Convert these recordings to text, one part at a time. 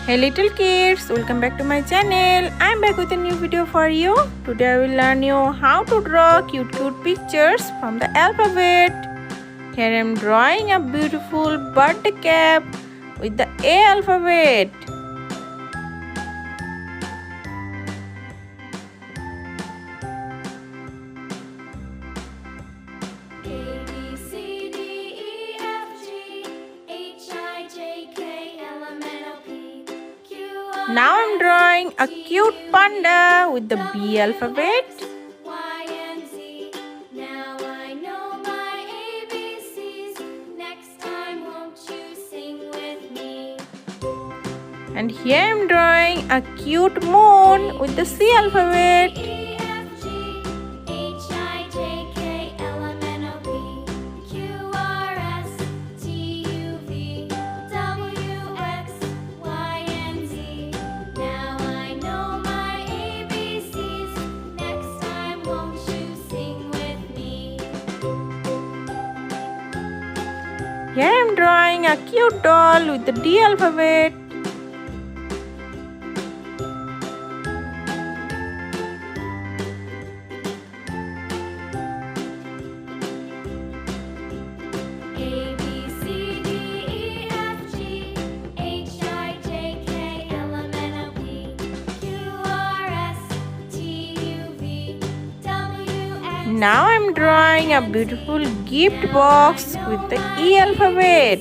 Hey little kids, welcome back to my channel. I'm back with a new video for you. Today I will learn you how to draw cute pictures from the alphabet. Here I am drawing a beautiful birthday cap with the A alphabet. Now I'm drawing a cute panda with the B alphabet. And here I'm drawing a cute moon with the C alphabet. Here I'm drawing a cute doll with the D alphabet. Now I'm drawing a beautiful gift box with the E alphabet.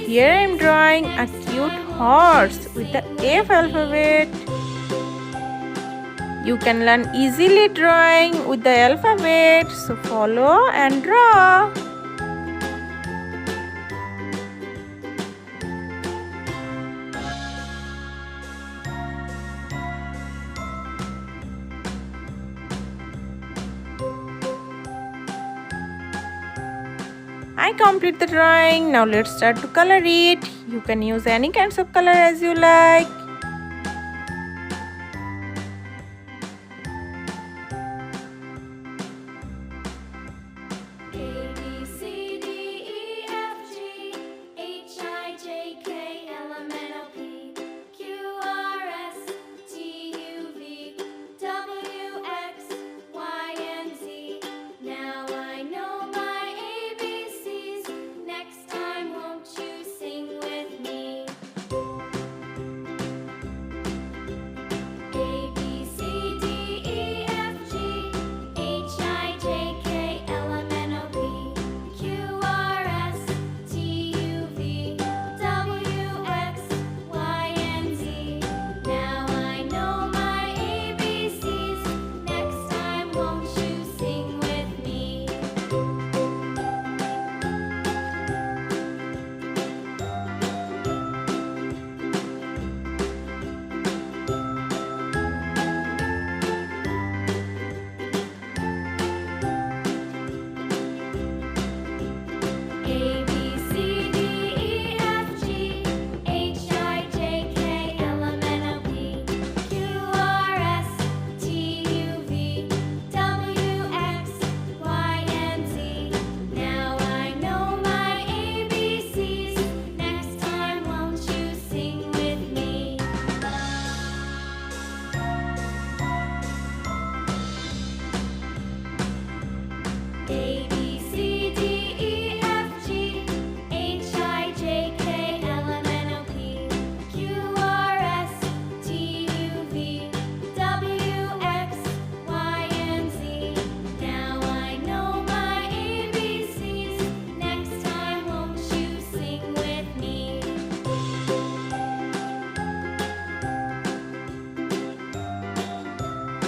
Here I am drawing a cute horse with the F alphabet. You can learn easily drawing with the alphabet, so follow and draw. I complete the drawing. Now let's start to color it. You can use any kinds of color as you like.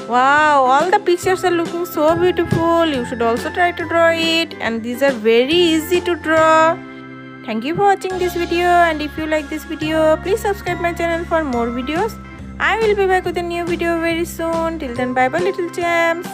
Wow, all the pictures are looking so beautiful. You should also try to draw it, and these are very easy to draw. Thank you for watching this video, and if you like this video, please subscribe my channel for more videos. I will be back with a new video very soon. Till then, bye bye little champs.